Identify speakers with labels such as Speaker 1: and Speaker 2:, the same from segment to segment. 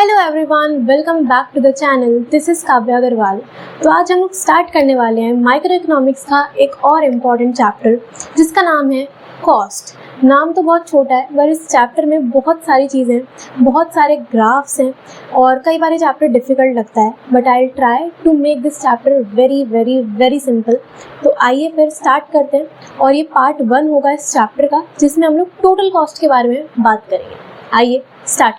Speaker 1: Hello everyone, welcome back to the channel. This is Kavya Agarwal. तो आज हम लोग स्टार्ट करने वाले हैं माइक्रो इकोनॉमिक्स का एक और इम्पॉर्टेंट चैप्टर जिसका नाम है कॉस्ट। नाम तो बहुत छोटा है पर इस चैप्टर में बहुत सारी चीज़ें, बहुत सारे ग्राफ्स हैं और कई बार ये चैप्टर डिफ़िकल्ट लगता है, but I will try to make this chapter very very very simple. तो आइए फिर स्टार्ट करते हैं और ये पार्ट 1 होगा इस चैप्टर का, जिसमें हम लोग टोटल कॉस्ट के बारे में बात करेंगे। आइए स्टार्ट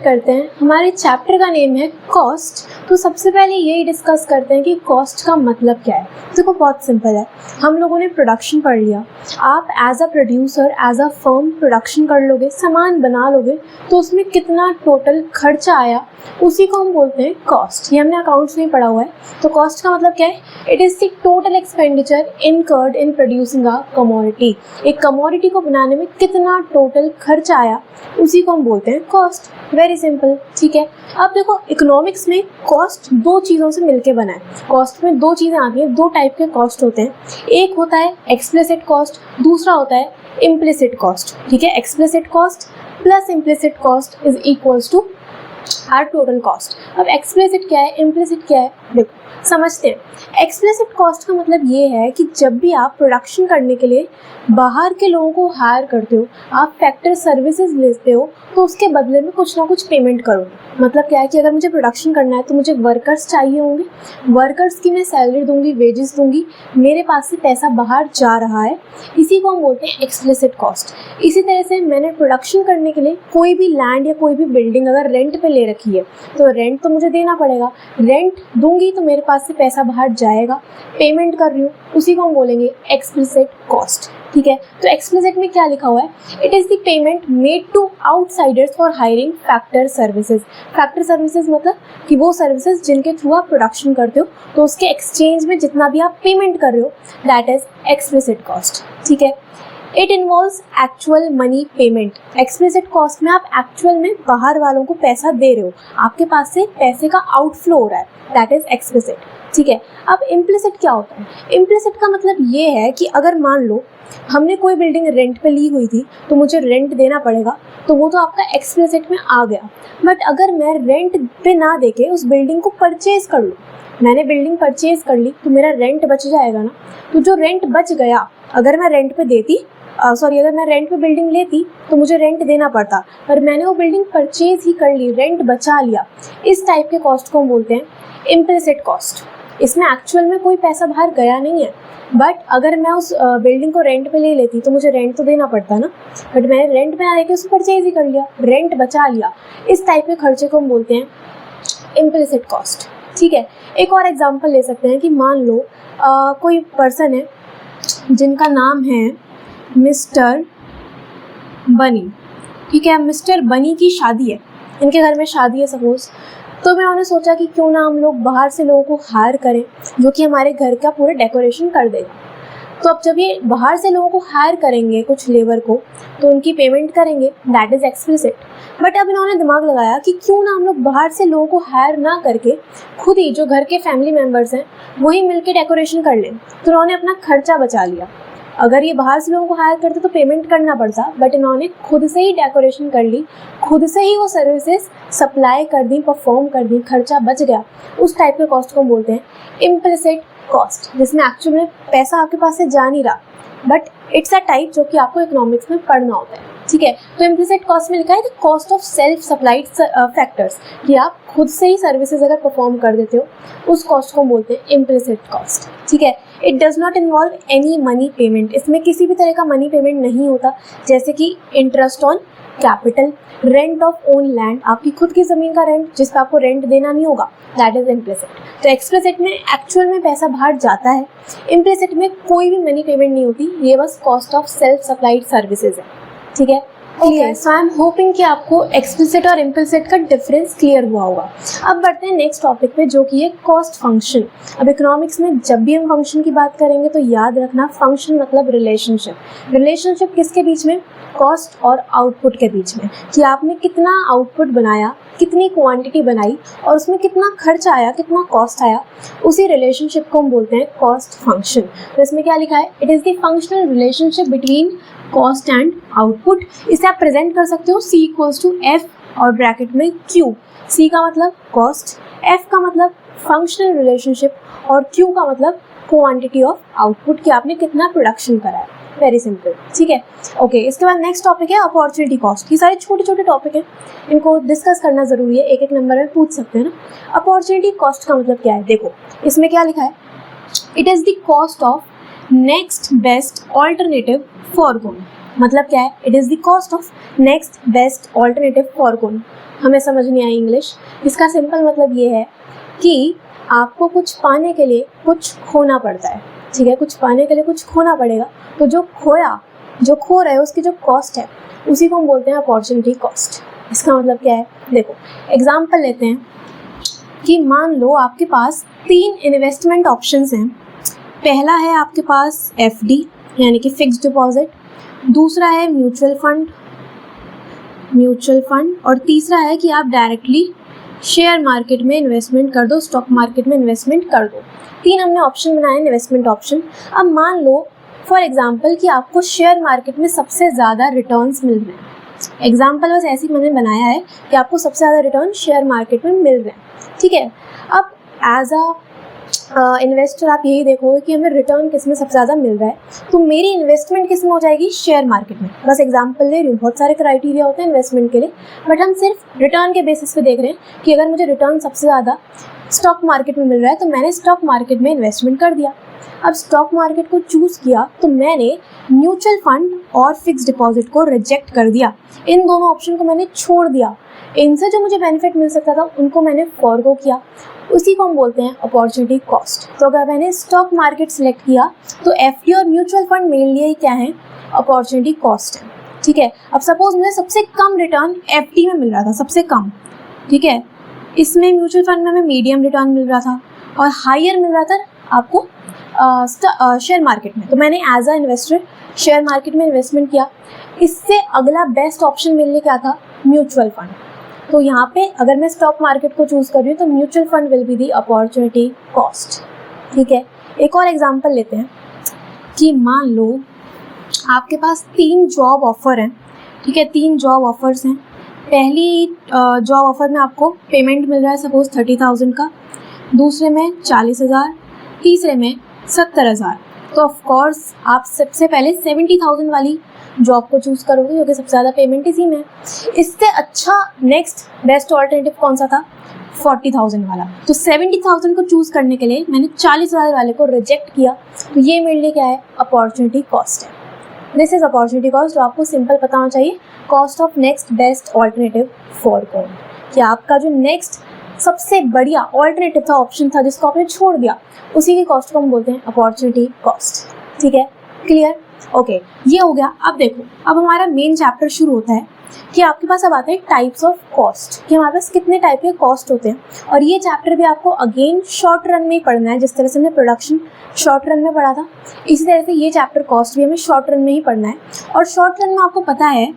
Speaker 1: करते हैं। हमारे चैप्टर का नेम है कॉस्ट। तो सबसे पहले यही डिस्कस करते हैं कि कॉस्ट का मतलब क्या है। देखो बहुत सिंपल है, हम लोगों ने प्रोडक्शन पढ़ लिया। आप as a producer, as a firm production कर लोगे, सामान बना लोगे, तो उसमें कितना टोटल खर्चा आया उसी को हम बोलते हैं कॉस्ट। ये हमने अकाउंट्स में पढ़ा हुआ है। तो कॉस्ट का मतलब क्या है? It is the total expenditure incurred in producing a commodity. एक कमोडिटी को बनाने में कितना टोटल खर्चा आया उसी को हम बोलते हैं कॉस्ट। वेरी सिंपल, ठीक है। अब देखो इकोनॉमिक्स में कॉस्ट दो चीज़ों से मिलके बना है। कॉस्ट में दो चीज़ें आती हैं, दो टाइप के कॉस्ट होते हैं। एक होता है एक्सप्लिसिट कॉस्ट, दूसरा होता है इम्प्लिसिट कॉस्ट, ठीक है। Explicit cost plus implicit cost is equals to our total cost. अब एक्सप्लिसिट क्या है, इम्प्लिसिट क्या है, देखो समझते हैं। एक्सप्लिसिट कॉस्ट का मतलब ये है कि जब भी आप प्रोडक्शन करने के लिए बाहर के लोगों को हायर करते हो, आप फैक्टर सर्विसेज लेते हो, तो उसके बदले में कुछ ना कुछ पेमेंट करोगे। मतलब क्या है कि अगर मुझे प्रोडक्शन करना है तो मुझे वर्कर्स चाहिए होंगे, वर्कर्स की मैं सैलरी दूंगी, वेजेस दूंगी, मेरे पास से पैसा बाहर जा रहा है, इसी को हम बोलते हैं एक्सप्लिसिट कॉस्ट। इसी तरह से मैंने प्रोडक्शन करने के लिए कोई भी लैंड या कोई भी बिल्डिंग अगर रेंट पे ले रखी है तो रेंट तो मुझे देना पड़ेगा। रेंट दूंगी तो मेरे पास से पैसा बाहर जाएगा, पेमेंट कर रही हूँ, उसी को हम बोलेंगे एक्सप्लिसिट कॉस्ट, ठीक है। तो एक्सप्लिसिट में क्या लिखा हुआ है? It is the payment made to outsiders for hiring factor services. Factor services मतलब कि वो सर्विसेज जिनके थ्रू आप प्रोडक्शन करते हो, तो उसके एक्सचेंज में जितना भी आप पेमेंट कर रहे हो, दैट इज एक्सप्लिसिट कॉस्ट, ठीक है। It involves actual money payment. Explicit cost में आप एक्चुअल में बाहर वालों को पैसा दे रहे हो, आपके पास से पैसे का आउटफ्लो हो रहा है, दैट इज एक्सप्लिसिट, ठीक है। अब इम्प्लिसिट क्या होता है? इम्प्लिसिट का मतलब ये है कि अगर मान लो हमने कोई बिल्डिंग रेंट पे ली हुई थी तो मुझे रेंट देना पड़ेगा, तो वो तो आपका एक्सप्लिसिट में आ गया। बट अगर मैं रेंट पे ना देके उस बिल्डिंग को परचेज कर लूँ, मैंने बिल्डिंग परचेज कर ली तो मेरा रेंट बच जाएगा ना। तो जो रेंट बच गया, अगर मैं रेंट पे देती अगर मैं रेंट पे बिल्डिंग लेती तो मुझे रेंट देना पड़ता, पर मैंने वो बिल्डिंग परचेज ही कर ली, रेंट बचा लिया। इस टाइप के कॉस्ट को हम बोलते हैं इम्प्लिसिट कॉस्ट। इसमें एक्चुअल में कोई पैसा बाहर गया नहीं है, बट अगर मैं उस बिल्डिंग को रेंट पे ले लेती तो मुझे रेंट तो देना पड़ता ना, बट मैंने रेंट पे ना लेके उसको परचेज ही कर लिया, रेंट बचा लिया। इस टाइप के खर्चे को हम बोलते हैं इम्प्लिसिट कॉस्ट, ठीक है। एक और एग्जांपल ले सकते हैं कि मान लो कोई पर्सन है जिनका नाम है मिस्टर बनी, ठीक है। मिस्टर बनी की शादी है, इनके घर में शादी है सपोज। तो मैंने सोचा कि क्यों ना हम लोग बाहर से लोगों को हायर करें जो कि हमारे घर का पूरा डेकोरेशन कर देगा। तो अब जब ये बाहर से लोगों को हायर करेंगे, कुछ लेबर को, तो उनकी पेमेंट करेंगे, दैट इज़ एक्सप्लिसिट। बट अब इन्होंने दिमाग लगाया कि क्यों ना हम लोग बाहर से लोगों को हायर ना करके खुद ही जो घर के फैमिली मेम्बर्स हैं वही मिलके डेकोरेशन कर लें। तो उन्होंने अपना खर्चा बचा लिया। अगर ये बाहर से लोगों को हायर करते तो पेमेंट करना पड़ता, बट इन्होंने खुद से ही डेकोरेशन कर ली, खुद से ही वो सर्विसेज सप्लाई कर दी, परफॉर्म कर दी, खर्चा बच गया। उस टाइप के कॉस्ट को हम बोलते हैं इम्प्लिसिट कॉस्ट, जिसमें एक्चुअल में पैसा आपके पास से जा नहीं रहा, बट इट्स अ टाइप जो कि आपको इकोनॉमिक्स में पढ़ना होता है, ठीक है। तो इम्प्लिसिट कॉस्ट में लिखा है the cost of self supplied factors, कि आप खुद से ही सर्विसेज अगर परफॉर्म कर देते हो, उस कॉस्ट को हम बोलते हैं इम्प्लिसिट कॉस्ट, ठीक है। It does not involve any money payment. इसमें किसी भी तरह का मनी पेमेंट नहीं होता, जैसे कि interest on capital, rent of own land, आपकी खुद की ज़मीन का रेंट जिसका आपको रेंट देना नहीं होगा, दैट इज इम्प्लिसिट। तो एक्सप्लिसिट में एक्चुअल में पैसा बाहर जाता है, इम्प्लिसिट में कोई भी मनी पेमेंट नहीं होती, ये बस cost of self supplied services है, ठीक है। Okay, so I am hoping कि आपको एक्सप्लिसिट और इम्प्लिसिट का डिफरेंस क्लियर हुआ होगा। अब बढ़ते हैं नेक्स्ट टॉपिक पे, जो कि है कॉस्ट फंक्शन। अब इकोनॉमिक्स में जब भी हम फंक्शन की बात करेंगे तो याद रखना, फंक्शन मतलब रिलेशनशिप। रिलेशनशिप किसके बीच में? कॉस्ट और आउटपुट के बीच में, कि आपने कितना आउटपुट बनाया, कितनी क्वांटिटी बनाई और उसमें कितना खर्च आया, कितना कॉस्ट आया, उसी रिलेशनशिप को हम बोलते हैं कॉस्ट फंक्शन। तो इसमें क्या लिखा है? It is the functional relationship between cost and output. इसे आप प्रेजेंट कर सकते हो C = F और ब्रैकेट में Q। C का मतलब कॉस्ट, F का मतलब फंक्शनल रिलेशनशिप और Q का मतलब क्वांटिटी ऑफ आउटपुट कि आपने कितना प्रोडक्शन करा है। वेरी सिंपल, ठीक है। ओके, इसके बाद नेक्स्ट टॉपिक है अपॉर्चुनिटी कॉस्ट। ये सारे छोटे छोटे टॉपिक हैं, इनको डिस्कस करना ज़रूरी है, एक एक नंबर में पूछ सकते हैं ना। अपॉर्चुनिटी कॉस्ट का मतलब क्या है, देखो इसमें क्या लिखा है, it is the cost of next best alternative forgone. मतलब क्या है, it is the cost of next best alternative forgone. हमें समझ नहीं आई इंग्लिश। इसका सिंपल मतलब ये है कि आपको कुछ पाने के लिए कुछ खोना पड़ता है, ठीक है, कुछ पाने के लिए कुछ खोना पड़ेगा, तो जो खो रहे हैं उसकी जो कॉस्ट है उसी को हम बोलते हैं अपॉर्चुनिटी कॉस्ट। इसका मतलब क्या है, देखो एग्जांपल लेते हैं कि मान लो आपके पास 3 इन्वेस्टमेंट ऑप्शंस हैं। पहला है आपके पास FD यानी कि फिक्स्ड डिपॉजिट, दूसरा है म्यूचुअल फंड और तीसरा है कि आप डायरेक्टली शेयर मार्केट में इन्वेस्टमेंट कर दो, स्टॉक मार्केट में इन्वेस्टमेंट कर दो। 3 हमने ऑप्शन बनाए इन्वेस्टमेंट ऑप्शन। अब मान लो फॉर एग्जांपल कि आपको शेयर मार्केट में सबसे ज़्यादा रिटर्न्स मिल रहे हैं। एग्जांपल बस ऐसे ही मैंने बनाया है कि आपको सबसे ज़्यादा रिटर्न शेयर मार्केट में मिल रहे हैं, ठीक है। अब एज अ इन्वेस्टर आप यही देखोगे कि हमें रिटर्न किस में सबसे ज़्यादा मिल रहा है, तो मेरी इन्वेस्टमेंट किस में हो जाएगी, शेयर मार्केट में। बस एग्जांपल ले रही हूँ, बहुत सारे क्राइटेरिया होते हैं इन्वेस्टमेंट के लिए, बट हम सिर्फ रिटर्न के बेसिस पे देख रहे हैं कि अगर मुझे रिटर्न सबसे ज़्यादा स्टॉक मार्केट में मिल रहा है तो मैंने स्टॉक मार्केट में इन्वेस्टमेंट कर दिया। अब स्टॉक मार्केट को चूज़ किया तो मैंने म्यूचुअल फंड और फिक्स डिपॉजिट को रिजेक्ट कर दिया, इन दोनों ऑप्शन को मैंने छोड़ दिया। इनसे जो मुझे बेनिफिट मिल सकता था उनको मैंने फॉरगो किया, उसी को हम बोलते हैं अपॉर्चुनिटी कॉस्ट। तो अगर मैंने स्टॉक मार्केट सेलेक्ट किया तो FD और म्यूचुअल फंड मेरे लिए ही क्या है, अपॉर्चुनिटी कॉस्ट है, ठीक है। अब सपोज मुझे सबसे कम रिटर्न FD में मिल रहा था, सबसे कम, ठीक है। इसमें म्यूचुअल फंड में हमें मीडियम रिटर्न मिल रहा था और हायर मिल रहा था आपको शेयर मार्केट में। तो मैंने as a investor share market में इन्वेस्टमेंट किया। इससे अगला बेस्ट ऑप्शन मेरे लिए क्या था, म्यूचुअल फंड। तो यहाँ पे अगर मैं स्टॉक मार्केट को चूज़ कर रही हूँ तो mutual fund will be the opportunity cost, ठीक है। एक और एग्जांपल लेते हैं कि मान लो आपके पास 3 जॉब ऑफर हैं, ठीक है, 3 जॉब ऑफर्स हैं। पहली जॉब ऑफर में आपको पेमेंट मिल रहा है सपोज 30,000 का, दूसरे में 40,000, तीसरे में 70,000। तो ऑफ कोर्स आप सबसे पहले 70,000 वाली जॉब को चूज़ करोगे क्योंकि सबसे ज़्यादा पेमेंट इसी में है। इससे अच्छा नेक्स्ट बेस्ट ऑल्टरनेटिव कौन सा था, 40,000 वाला। तो 70,000 को चूज़ करने के लिए मैंने 40,000 वाले को रिजेक्ट किया, तो ये मेरे लिए क्या है, अपॉर्चुनिटी कॉस्ट है। दिस इज अपॉर्चुनिटी कॉस्ट, जो आपको सिंपल पता होना चाहिए, cost of next best alternative forgone, कि आपका जो नेक्स्ट सबसे बढ़िया ऑल्टरनेटिव था, ऑप्शन था जिसको आपने छोड़ दिया, उसी की कॉस्ट को हम बोलते हैं अपॉर्चुनिटी कॉस्ट, ठीक है। क्लियर, ओके, ये हो गया। अब देखो, अब हमारा मेन चैप्टर शुरू होता है कि आपके पास अब आते हैं टाइप्स ऑफ कॉस्ट, कि हमारे पास कितने टाइप के कॉस्ट होते हैं। और ये चैप्टर भी आपको अगेन शॉर्ट रन में ही पढ़ना है, जिस तरह से हमने प्रोडक्शन शॉर्ट रन में पढ़ा था, इसी तरह से ये चैप्टर कॉस्ट भी हमें शॉर्ट रन में ही पढ़ना है। और शॉर्ट रन में आपको पता है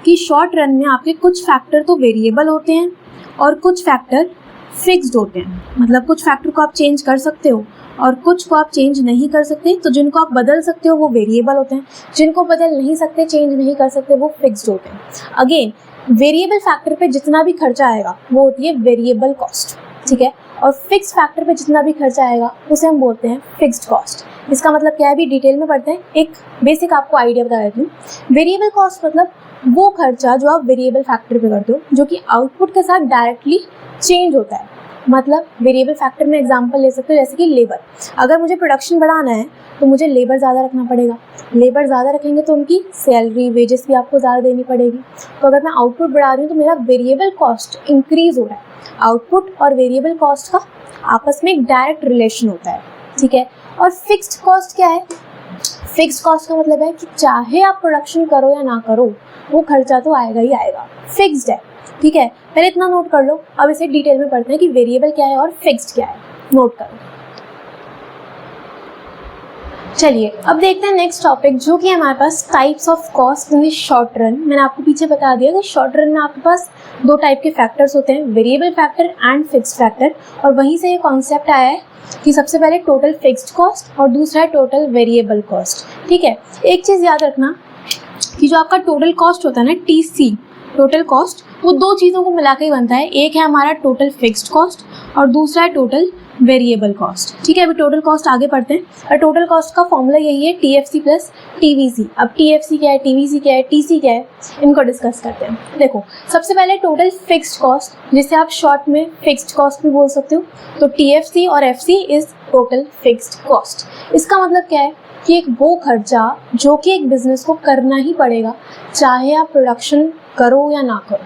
Speaker 1: कि शॉर्ट रन में आपके कुछ फैक्टर तो वेरिएबल होते हैं और कुछ फैक्टर फिक्स्ड होते हैं। मतलब कुछ फैक्टर को आप चेंज कर सकते हो और कुछ को आप चेंज नहीं कर सकते। तो जिनको आप बदल सकते हो वो वेरिएबल होते हैं, जिनको बदल नहीं सकते, चेंज नहीं कर सकते, वो फिक्स्ड होते हैं। अगेन वेरिएबल फैक्टर पे जितना भी खर्चा आएगा वो होती है वेरिएबल कॉस्ट, ठीक है। और फिक्स फैक्टर पे जितना भी खर्चा आएगा उसे हम बोलते हैं फिक्स्ड कॉस्ट। इसका मतलब क्या है, भी डिटेल में पढ़ते हैं। एक बेसिक आपको आइडिया बता देती हूँ। वेरिएबल कॉस्ट मतलब वो खर्चा जो आप वेरिएबल फैक्टर पे करते हो, जो कि आउटपुट के साथ डायरेक्टली चेंज होता है। मतलब वेरिएबल फैक्टर में एग्जांपल ले सकते हो, जैसे कि लेबर। अगर मुझे प्रोडक्शन बढ़ाना है तो मुझे लेबर ज़्यादा रखना पड़ेगा। लेबर ज़्यादा रखेंगे तो उनकी सैलरी, वेजेस भी आपको ज़्यादा देनी पड़ेगी। तो अगर मैं आउटपुट बढ़ा रही हूँ तो मेरा वेरिएबल कॉस्ट इंक्रीज हो रहा है। आउटपुट और वेरिएबल कॉस्ट का आपस में एक डायरेक्ट रिलेशन होता है, ठीक है। और फिक्स्ड कॉस्ट क्या है? फिक्स्ड कॉस्ट का मतलब है कि चाहे आप प्रोडक्शन करो या ना करो, वो खर्चा तो आएगा ही आएगा, फिक्स्ड है, ठीक है। पहले इतना नोट कर लो, अब इसे डिटेल में पढ़ते हैं कि वेरिएबल क्या है और फिक्स्ड क्या है। नोट करो। चलिए अब देखते हैं नेक्स्ट टॉपिक, जो कि हमारे पास types of cost in short run. मैंने आपको पीछे बता दिया कि शॉर्ट रन में आपके पास 2 टाइप के फैक्टर्स होते हैं, variable factor and fixed factor. और वहीं से ये कॉन्सेप्ट आया है कि सबसे पहले टोटल फिक्स्ड कॉस्ट और दूसरा है टोटल वेरिएबल कॉस्ट, ठीक है। एक चीज़ याद रखना कि जो आपका टोटल कॉस्ट होता है ना, TC, टोटल कॉस्ट वो दो चीज़ों को मिला के ही बनता है। एक है हमारा टोटल फिक्स्ड कॉस्ट और दूसरा है टोटल वेरिएबल कॉस्ट। ठीक है, अभी टोटल कॉस्ट आगे पढ़ते हैं। और टोटल कॉस्ट का फॉर्मूला यही है TFC प्लस TVC। अब TFC क्या है, TVC क्या है, TC क्या है, इनको डिस्कस करते हैं। देखो, सबसे पहले टोटल फिक्स्ड कॉस्ट, जिसे आप शॉर्ट में फिक्स्ड कॉस्ट भी बोल सकते हो। तो TFC और FC is total fixed cost. इसका मतलब क्या है कि एक वो खर्चा जो कि एक बिजनेस को करना ही पड़ेगा, चाहे आप प्रोडक्शन करो या ना करो।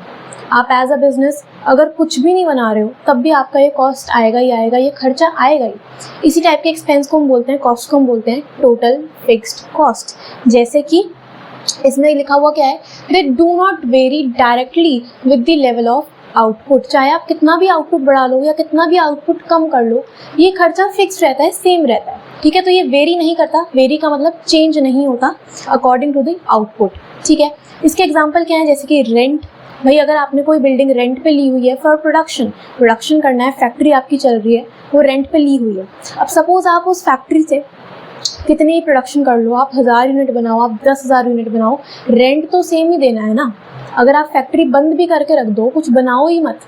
Speaker 1: आप एज अ बिजनेस अगर कुछ भी नहीं बना रहे हो तब भी आपका ये कॉस्ट आएगा ही आएगा, ये खर्चा आएगा ही। इसी टाइप के एक्सपेंस को हम बोलते हैं, कॉस्ट को हम बोलते हैं टोटल फिक्स्ड कॉस्ट। जैसे कि इसमें लिखा हुआ क्या है, they do not very directly with the level of output. चाहे आप कितना भी आउटपुट बढ़ा लो या कितना भी आउटपुट कम कर लो, ये खर्चा फिक्स रहता है, सेम रहता है। ठीक है, तो ये वेरी नहीं करता। वेरी का मतलब चेंज नहीं होता अकॉर्डिंग टू द आउटपुट। ठीक है, इसके एग्जाम्पल क्या है, जैसे कि रेंट। भाई अगर आपने कोई बिल्डिंग रेंट पे ली हुई है फॉर प्रोडक्शन करना है, फैक्ट्री आपकी चल रही है, वो रेंट पे ली हुई है। अब सपोज आप उस फैक्ट्री से कितनी ही प्रोडक्शन कर लो, आप 1000 यूनिट बनाओ, आप 10,000 यूनिट बनाओ, रेंट तो सेम ही देना है ना। अगर आप फैक्ट्री बंद भी करके रख दो, कुछ बनाओ ही मत,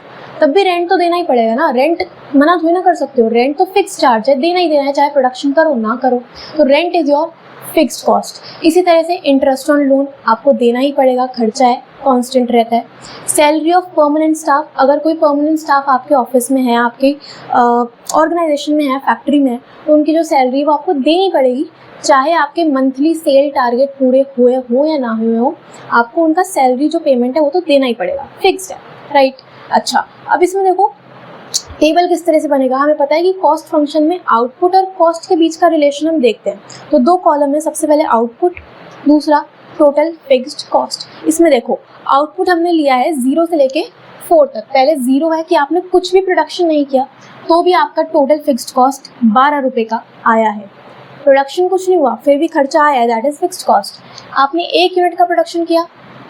Speaker 1: तब भी रेंट तो देना ही पड़ेगा ना। रेंट मना थोड़ी ना कर सकते हो, रेंट तो फिक्स चार्ज है, देना ही देना है, चाहे प्रोडक्शन करो ना करो। तो rent is your fixed cost. इसी तरह से इंटरेस्ट ऑन लोन आपको देना ही पड़ेगा, खर्चा है, कांस्टेंट रहता है। सैलरी ऑफ परमानेंट स्टाफ, अगर कोई परमानेंट स्टाफ आपके ऑफिस में है, आपके ऑर्गेनाइजेशन में है, फैक्ट्री में है, तो उनकी जो सैलरी वो आपको देनी पड़ेगी, चाहे आपके मंथली सेल टारगेट पूरे हुए हो या ना हुए हो, आपको उनका सैलरी जो पेमेंट है वो तो देना ही पड़ेगा, फिक्स्ड है, राइट। अच्छा, अब इसमें देखो टेबल किस तरह से बनेगा। हमें पता है कि कॉस्ट फंक्शन में आउटपुट और कॉस्ट के बीच का रिलेशन हम देखते हैं। तो दो कॉलम है, सबसे पहले आउटपुट, दूसरा टोटल फिक्स्ड कॉस्ट। इसमें देखो आउटपुट हमने लिया है 0 से लेके 4 तक। पहले 0 है कि आपने कुछ भी प्रोडक्शन नहीं किया तो भी आपका टोटल फिक्स्ड कॉस्ट 12 रुपये का आया है। प्रोडक्शन कुछ नहीं हुआ फिर भी खर्चा आया है, दैट इज फिक्स्ड कॉस्ट। आपने 1 यूनिट का प्रोडक्शन किया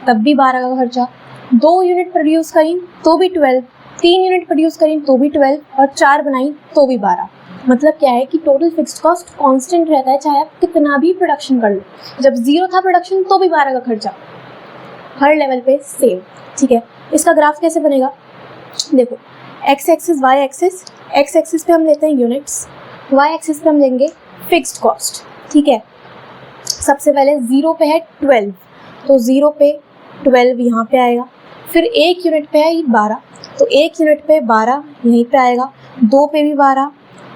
Speaker 1: तब भी 12 का खर्चा, 2 यूनिट प्रोड्यूस करी तो भी 12, 3 यूनिट प्रोड्यूस करी तो भी 12 और 4 बनाई तो भी 12। मतलब क्या है कि टोटल फिक्स्ड कॉस्ट कांस्टेंट रहता है, चाहे आप कितना भी प्रोडक्शन कर लो। जब 0 था प्रोडक्शन तो भी 12 का खर्चा, हर लेवल पे सेम। ठीक है, इसका ग्राफ कैसे बनेगा, देखो X axis Y axis, X axis पे हम लेते हैं यूनिट्स, वाई एक्सिस पे हम लेंगे फिक्स्ड कॉस्ट। ठीक है, सबसे पहले 0 पे है 12, तो 0 पे 12 यहाँ पे आएगा, फिर 1 यूनिट पे है 12, तो 1 यूनिट पे 12 यहीं पे आएगा, 2 पे भी 12,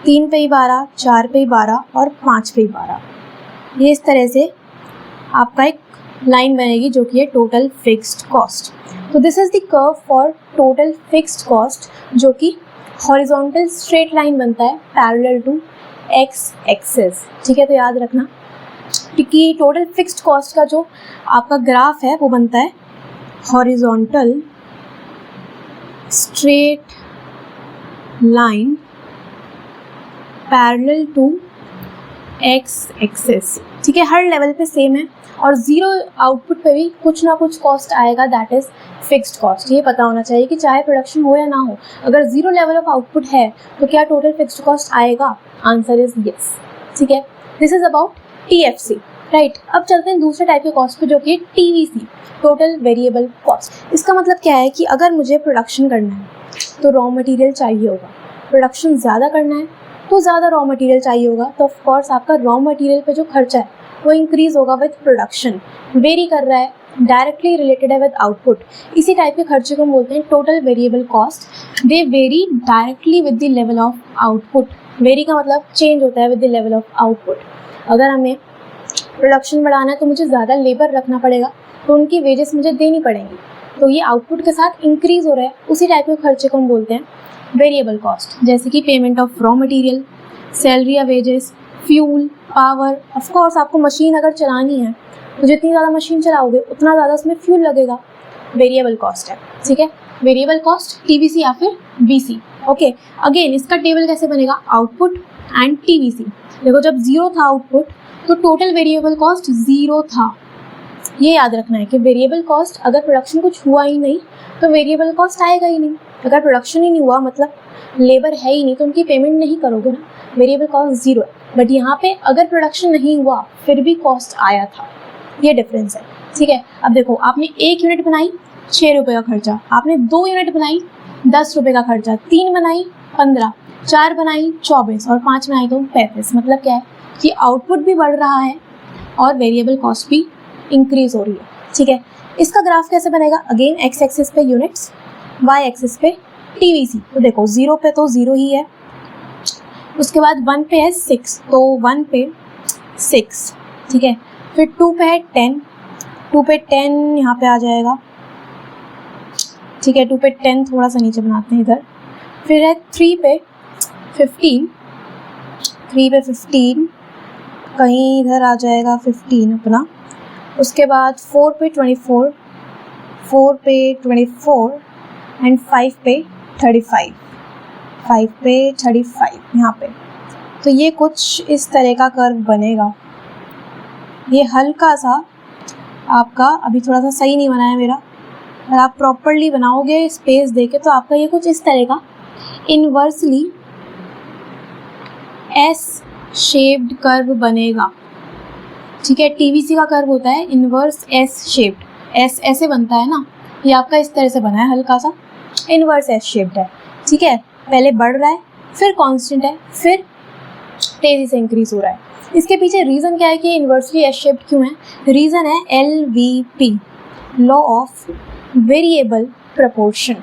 Speaker 1: 3 पे ही 12, 4 पे ही 12 और 5 पे ही 12। ये इस तरह से आपका एक लाइन बनेगी जो कि है टोटल फिक्स्ड कॉस्ट। तो this is the curve for total fixed cost, जो कि हॉरिजॉन्टल स्ट्रेट लाइन बनता है पैरेलल टू एक्स एक्सिस। ठीक है, तो याद रखना कि टोटल फिक्स्ड कॉस्ट का जो आपका ग्राफ है वो बनता है horizontal straight line parallel to X axis. ठीक है, हर लेवल पे सेम है और 0 आउटपुट पे भी कुछ ना कुछ कॉस्ट आएगा, दैट इज फिक्स्ड कॉस्ट। ये पता होना चाहिए कि चाहे प्रोडक्शन हो या ना हो, अगर 0 लेवल ऑफ आउटपुट है तो क्या टोटल फिक्स्ड कॉस्ट आएगा, आंसर इज यस। ठीक है, this is about TFC, right. अब चलते हैं दूसरे टाइप के कॉस्ट पे जो कि TVC, टोटल वेरिएबल कॉस्ट। इसका मतलब क्या है कि अगर मुझे प्रोडक्शन करना है तो रॉ मटेरियल चाहिए होगा, प्रोडक्शन ज़्यादा करना है तो ज़्यादा रॉ मटेरियल चाहिए होगा, तो ऑफ कोर्स आपका रॉ मटेरियल पे जो खर्चा है वो इंक्रीज होगा विद प्रोडक्शन। वेरी कर रहा है, डायरेक्टली रिलेटेड है विद आउटपुट। इसी टाइप के खर्चे को हम बोलते हैं total variable cost. They very directly with the level of output. Very का मतलब चेंज होता है with the level of output. अगर हमें प्रोडक्शन बढ़ाना है तो मुझे ज़्यादा लेबर रखना पड़ेगा, तो उनकी वेजेस मुझे देनी पड़ेंगी, तो ये आउटपुट के साथ इंक्रीज हो रहा है। उसी टाइप के खर्चे को हम बोलते हैं वेरिएबल कॉस्ट, जैसे कि payment of raw material, salary या wages, fuel, power. Of course आपको मशीन अगर चलानी है तो जितनी ज़्यादा मशीन चलाओगे उतना ज़्यादा उसमें फ्यूल लगेगा, वेरिएबल कॉस्ट है। ठीक है, वेरिएबल कॉस्ट TVC या फिर VC। ओके, अगेन इसका टेबल कैसे बनेगा, आउटपुट एंड TVC। देखो जब 0 था आउटपुट तो टोटल वेरिएबल कॉस्ट 0 था। ये याद रखना है कि वेरिएबल कॉस्ट, अगर प्रोडक्शन कुछ हुआ ही नहीं तो वेरिएबल कॉस्ट आएगा ही नहीं। अगर प्रोडक्शन ही नहीं हुआ मतलब लेबर है ही नहीं तो उनकी पेमेंट नहीं करोगे ना, वेरिएबल कॉस्ट 0 है। बट यहाँ पे अगर प्रोडक्शन नहीं हुआ फिर भी कॉस्ट आया था, ये डिफरेंस है। ठीक है, अब देखो आपने 1 यूनिट बनाई ₹6 का खर्चा, आपने 2 यूनिट बनाई ₹10 का खर्चा, 3 बनाई 15, 4 बनाई 24 और 5 बनाई तो 35। मतलब क्या है कि आउटपुट भी बढ़ रहा है और वेरिएबल कॉस्ट भी इंक्रीज हो रही है। ठीक है, इसका ग्राफ कैसे बनेगा? अगेन एक्स एक्सिस पे यूनिट्स, वाई एक्सिस पे टीवीसी। तो देखो 0 पे तो 0 ही है, उसके बाद 1 पे है 6 तो 1 पे 6। ठीक है, फिर 2 पे है 10, 2 पे 10 यहाँ पे आ जाएगा। ठीक है, 2 पे 10 थोड़ा सा नीचे बनाते हैं इधर। फिर है 3 पे 15, 3 पे 15 कहीं इधर आ जाएगा 15 अपना। उसके बाद 4 पे 24, 4 पे 24 एंड 5 पे 35, 5 पे 35 यहाँ पे। तो ये कुछ इस तरह का कर्व बनेगा। ये हल्का सा आपका अभी थोड़ा सा सही नहीं बना है मेरा, अगर आप प्रॉपरली बनाओगे स्पेस देके तो आपका ये कुछ इस तरह का इन्वर्सली एस शेप्ड कर्व बनेगा। ठीक है, टीवीसी का कर्व होता है इन्वर्स एस शेप्ड, एस ऐसे बनता है ना, ये आपका इस तरह से बना है, हल्का सा इन्वर्स एस शेप्ड है। ठीक है, पहले बढ़ रहा है, फिर कांस्टेंट है, फिर तेजी से इंक्रीज हो रहा है। इसके पीछे रीज़न क्या है कि इन्वर्सली एस शेप्ड क्यों है? रीज़न है LVP, law of variable proportion.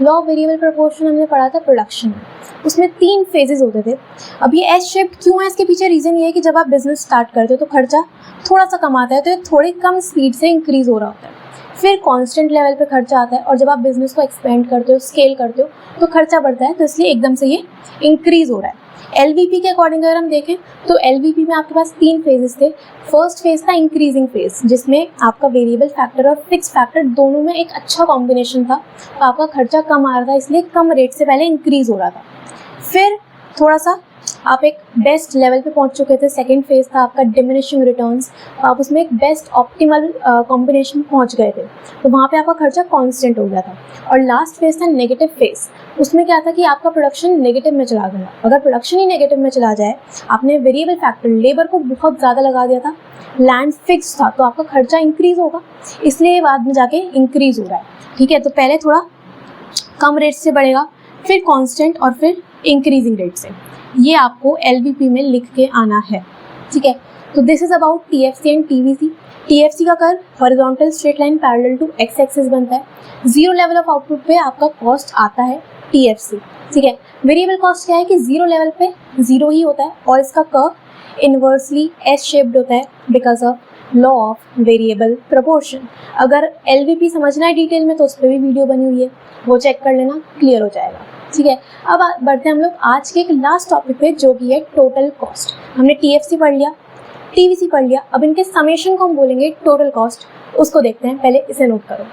Speaker 1: Law of variable proportion हमने पढ़ा था प्रोडक्शन में, उसमें 3 फेजेस होते थे। अब ये एस शेप्ड क्यों है? इसके पीछे रीज़न ये है कि जब आप बिजनेस स्टार्ट करते हो तो खर्चा थोड़ा सा कम आता है, तो ये थोड़ी कम स्पीड से इंक्रीज हो रहा होता है, फिर कांस्टेंट लेवल पे खर्चा आता है, और जब आप बिजनेस को एक्सपेंड करते हो, स्केल करते हो, तो खर्चा बढ़ता है, तो इसलिए एकदम से ये इंक्रीज हो रहा है। LVP के अकॉर्डिंग अगर हम देखें तो LVP में आपके पास 3 फेजेस थे। फर्स्ट फेज था इंक्रीजिंग फेज, जिसमें आपका वेरिएबल फैक्टर और फिक्स फैक्टर दोनों में एक अच्छा कॉम्बिनेशन था, तो आपका खर्चा कम आ रहा था, इसलिए कम रेट से पहले इंक्रीज हो रहा था। फिर थोड़ा सा आप एक बेस्ट लेवल पे पहुंच चुके थे, सेकंड फेज था आपका डिमिनिशिंग रिटर्न्स, आप उसमें एक बेस्ट ऑप्टिमल कॉम्बिनेशन पहुंच गए थे, तो वहाँ पे आपका खर्चा कांस्टेंट हो गया था। और लास्ट फेज था नेगेटिव फेज, उसमें क्या था कि आपका प्रोडक्शन नेगेटिव में चला गया। अगर प्रोडक्शन ही नेगेटिव में चला जाए, आपने वेरिएबल फैक्टर लेबर को बहुत ज़्यादा लगा दिया था, लैंड फिक्स था, तो आपका खर्चा इंक्रीज होगा, इसलिए बाद में जाके इंक्रीज हो रहा है। ठीक है, तो पहले थोड़ा कम रेट से बढ़ेगा, फिर कांस्टेंट और फिर इंक्रीजिंग रेट से। ये आपको LVP में लिख के आना है। ठीक है, तो this is about TFC and TVC। TFC का curve horizontal straight line parallel to X axis बनता है। 0 लेवल ऑफ आउटपुट पे आपका कॉस्ट आता है TFC। ठीक है, वेरिएबल कॉस्ट क्या है कि 0 लेवल पे 0 ही होता है, और इसका कर्व इन्वर्सली एस शेप्ड होता है because of law of variable proportion. अगर LVP समझना है डिटेल में तो उस पर भी वीडियो बनी हुई है, वो चेक कर लेना, क्लियर हो जाएगा। ठीक है, अब बढ़ते हैं हम लोग आज के एक लास्ट टॉपिक पे, जो कि है टोटल कॉस्ट। हमने TFC पढ़ लिया, TVC पढ़ लिया, अब इनके समेशन को हम बोलेंगे टोटल कॉस्ट, उसको देखते हैं। पहले इसे नोट करो।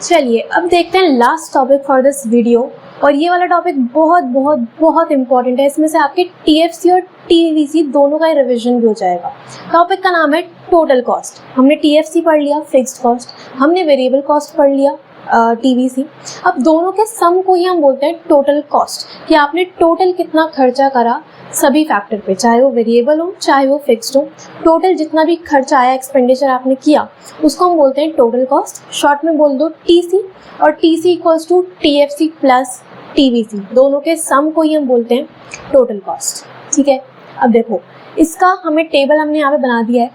Speaker 1: चलिए अब देखते हैं last topic for this video, और ये वाला टॉपिक बहुत बहुत बहुत इंपॉर्टेंट है। इसमें से आपके TFC और TVC दोनों का रिविजन भी हो जाएगा। टॉपिक का नाम है टोटल कॉस्ट। हमने TFC पढ़ लिया फिक्स्ड कॉस्ट, हमने वेरिएबल कॉस्ट पढ़ लिया TVC। अब दोनों के सम को ही हम बोलते हैं टोटल कॉस्ट, कि आपने टोटल कितना खर्चा करा सभी फैक्टर पे, चाहे वो वेरिएबल हो चाहे वो फिक्स्ड हो। टोटल जितना भी खर्चा आया, एक्सपेंडिचर आपने किया, उसको हम बोलते हैं टोटल कॉस्ट। शॉर्ट में बोल दो TC, और TC equals to TFC plus TVC, दोनों के सम को ही हम बोलते हैं टोटल कॉस्ट। ठीक है, अब देखो इसका हमें टेबल हमने यहाँ पे बना दिया है।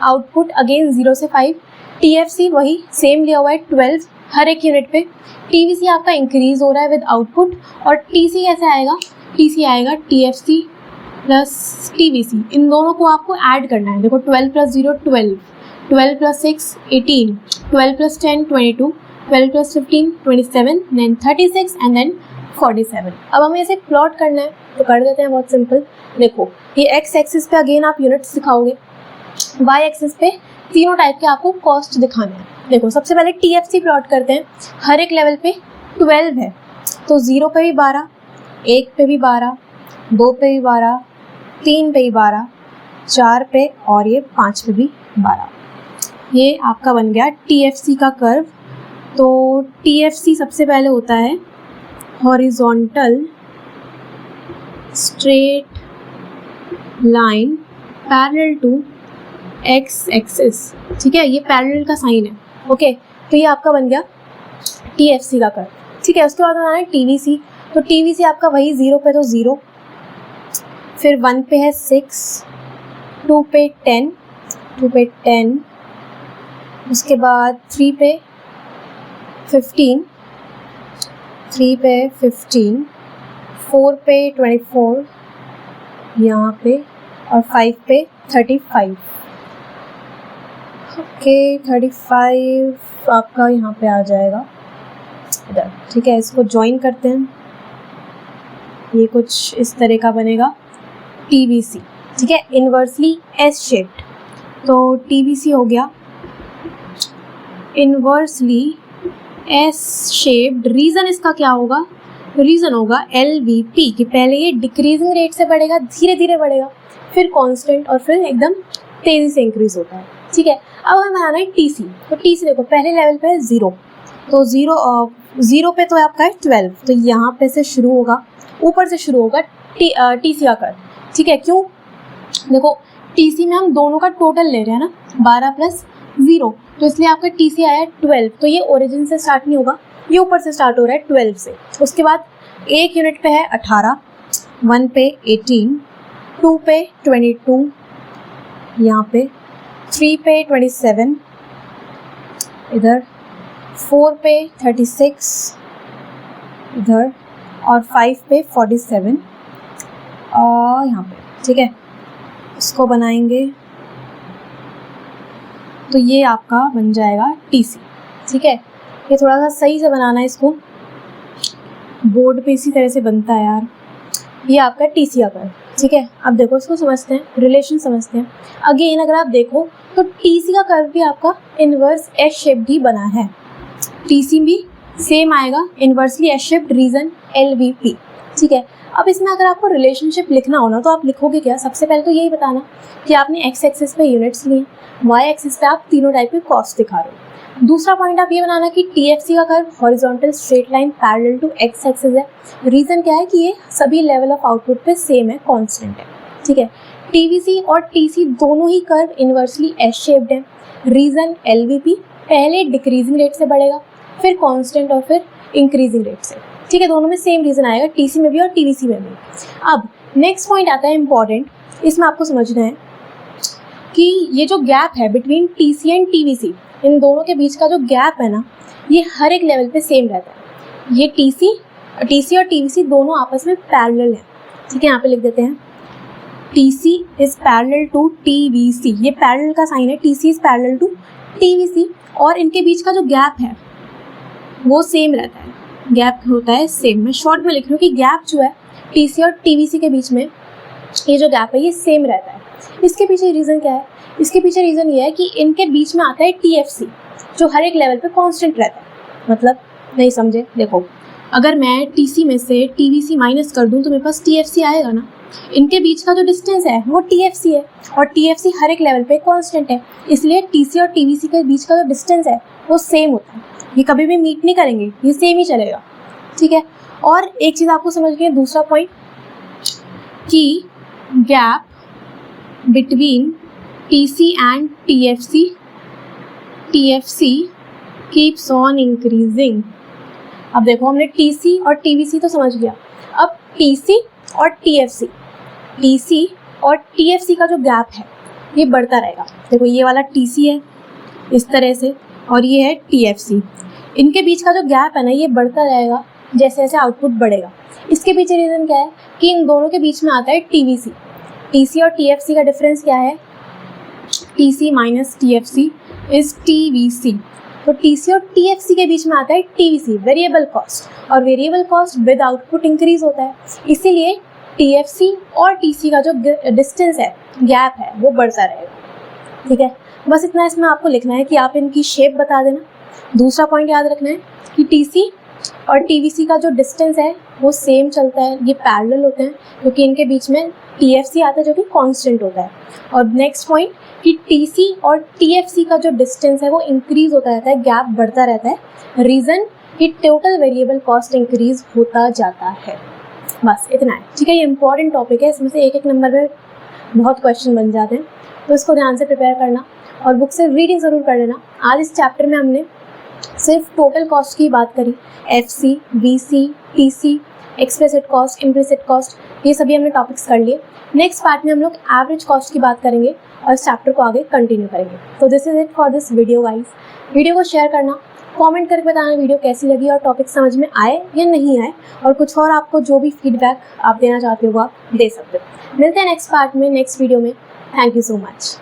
Speaker 1: आउटपुट अगेन 0 से 5, TFC वही सेम लिया हुआ है 12 हर एक यूनिट पे। TVC आपका इंक्रीज हो रहा है विद आउटपुट, और TC कैसे आएगा? TC आएगा TFC प्लस TVC, इन दोनों को आपको ऐड करना है। देखो 12 plus 0 12, 12 plus 6 18, 12 plus 10 22, 12 plus 15 27, then 36 and then 47। अब हमें इसे प्लॉट करना है, तो कर देते हैं, बहुत सिंपल। देखो ये एक्स एक्सिस पे अगेन आप यूनिट्स दिखाओगे, वाई एक्सिस पे तीनों टाइप के आपको कॉस्ट दिखाने हैं। देखो सबसे पहले TFC प्लॉट करते हैं। हर एक लेवल पे 12 है, तो 0 पे भी 12, 1 पे भी 12, 2 पे भी 12, 3 पे भी 12, 4 पे, और ये 5 पे भी 12। ये आपका बन गया TFC का कर्व। तो TFC सबसे पहले होता है horizontal straight line parallel to X axis, ठीक है, ये पैरेलल का साइन है, ओके। तो ये आपका बन गया TFC का कर्व, ठीक है। उसके बाद बनाना है TVC, तो TVC आपका वही 0 पे तो 0, फिर 1 पे है 6, 2 पे 10, 2 पे 10, उसके बाद 3 पे 15, 3 पे 15, 4 पे 24 यहाँ पे, और 5 पे 35, ओके। 35 आपका यहाँ पे आ जाएगा इधर, ठीक है। इसको ज्वाइन करते हैं, ये कुछ इस तरह का बनेगा TVC, ठीक है, इन्वर्सली एस शेप्ड। तो TVC हो गया इन्वर्सली एस शेप्ड। रीज़न इसका क्या होगा? रीज़न होगा LVP कि पहले ये डिक्रीजिंग रेट से बढ़ेगा, धीरे धीरे बढ़ेगा, फिर कांस्टेंट, और फिर एकदम तेज़ी से इंक्रीज होता है, ठीक है। अब हमें बनाना है TC, तो TC देखो पहले लेवल पे है 0, तो 0 पे तो आपका है 12, तो यहाँ पे से शुरू होगा, ऊपर से शुरू होगा TC का कर्व, ठीक है। क्यों? देखो TC में हम दोनों का टोटल ले रहे हैं ना, 12 प्लस 0, तो इसलिए आपका TC आया 12, तो ये ओरिजिन से स्टार्ट नहीं होगा, ये ऊपर से स्टार्ट हो रहा है 12 से। उसके बाद 1 यूनिट पे है 18, 1 पे 18, 2 पे 22 यहाँ पे, 3 पे 27 इधर, 4 पे 36 इधर, और 5 पे 47 यहाँ पे, ठीक है। इसको बनाएंगे तो ये आपका बन जाएगा TC, ठीक है। ये थोड़ा सा सही से बनाना है इसको, बोर्ड पे इसी तरह से बनता है यार। ये आपका TC का कर्व, ठीक है। अब देखो इसको समझते हैं, रिलेशन समझते हैं। अगेन अगर आप देखो तो TC का कर्व भी आपका इन्वर्स एस शेप्ड ही बना है, TC भी सेम आएगा, inversely S shaped, reason LVP, ठीक है। अब इसमें अगर आपको रिलेशनशिप लिखना हो ना, तो आप लिखोगे क्या? सबसे पहले तो यही बताना कि आपने एक्स एक्सिस पे यूनिट्स लिए, वाई एक्सिस पे आप तीनों टाइप के कॉस्ट दिखा रहे हो। दूसरा पॉइंट आप ये बनाना कि TFC का curve horizontal straight line parallel to X axis है। रीज़न क्या है कि ये सभी लेवल ऑफ आउटपुट पे सेम है, कांस्टेंट है, ठीक है। TVC और TC दोनों ही कर्व इन्वर्सली एस शेप्ड है। रीज़न LVP, पहले डिक्रीजिंग रेट से बढ़ेगा, फिर कांस्टेंट, और फिर इंक्रीजिंग रेट से, ठीक है। दोनों में सेम रीज़न आएगा, TC में भी और TVC में भी। अब नेक्स्ट पॉइंट आता है इम्पॉर्टेंट, इसमें आपको समझना है कि ये जो गैप है बिटवीन TC एंड TVC, इन दोनों के बीच का जो गैप है ना, ये हर एक लेवल पे सेम रहता है। ये TC और TVC दोनों आपस में पैरेलल है, ठीक है। यहाँ पे लिख देते हैं TC is parallel to TVC, ये पैरेलल का साइन है, TC is parallel to TVC, और इनके बीच का जो गैप है वो सेम रहता है, गैप होता है सेम। मैं शॉर्ट में लिख रही हूँ कि गैप जो है TC और TVC के बीच में, ये जो गैप है ये सेम रहता है। इसके पीछे रीज़न क्या है? इसके पीछे रीज़न ये है कि इनके बीच में आता है TFC, जो हर एक लेवल पे कांस्टेंट रहता है। मतलब नहीं समझे? देखो अगर मैं TC में से TVC माइनस कर दूँ तो मेरे पास TFC आएगा ना। इनके बीच का जो डिस्टेंस है वो TFC है, और TFC हर एक लेवल पे कांस्टेंट है, इसलिए TC और TVC के बीच का जो डिस्टेंस है वो सेम होता है। ये कभी भी मीट नहीं करेंगे, ये सेम ही चलेगा, ठीक है। और एक चीज़ आपको समझ गई, दूसरा पॉइंट कि gap between TC and TFC keeps on increasing. अब देखो हमने TC और TVC तो समझ गया, अब TC और TFC का जो गैप है ये बढ़ता रहेगा। देखो ये वाला TC है इस तरह से, और ये है TFC, इनके बीच का जो गैप है ना ये बढ़ता रहेगा जैसे जैसे आउटपुट बढ़ेगा। इसके पीछे रीज़न क्या है कि इन दोनों के बीच में आता है TVC। TC और TFC का डिफरेंस क्या है? TC minus TFC is TVC। तो TC और TFC के बीच में आता है TVC, वेरिएबल कॉस्ट, और variable cost with output increase होता है, इसीलिए TFC और TC का जो डिस्टेंस है, गैप है, वो बढ़ता रहेगा, ठीक है। बस इतना इसमें आपको लिखना है कि आप इनकी शेप बता देना। दूसरा पॉइंट याद रखना है कि TC और TVC का जो डिस्टेंस है वो सेम चलता है, ये पैरेलल होते हैं, क्योंकि इनके बीच में TFC आता है जो कि कांस्टेंट होता है। और नेक्स्ट पॉइंट कि TC और TFC का जो डिस्टेंस है वो इंक्रीज होता रहता है, गैप बढ़ता रहता है, रीज़न कि टोटल वेरिएबल कॉस्ट इंक्रीज होता जाता है। बस इतना है, ठीक है। ये इंपॉर्टेंट टॉपिक है, इसमें से एक एक नंबर में बहुत क्वेश्चन बन जाते हैं, तो इसको ध्यान से प्रिपेयर करना और बुक से रीडिंग ज़रूर कर लेना। आज इस चैप्टर में हमने सिर्फ टोटल कॉस्ट की बात करी, FC, VC, TC, explicit cost, implicit cost, ये सभी हमने टॉपिक्स कर लिए। नेक्स्ट पार्ट में हम लोग एवरेज कॉस्ट की बात करेंगे और इस चैप्टर को आगे कंटिन्यू करेंगे। तो this is it for this video guys. Video को शेयर करना, कमेंट करके बताना वीडियो कैसी लगी और टॉपिक समझ में आए या नहीं आए, और कुछ और आपको जो भी फीडबैक आप देना चाहते हो आप दे सकते हो। मिलते हैं नेक्स्ट पार्ट में, नेक्स्ट वीडियो में। Thank you so much.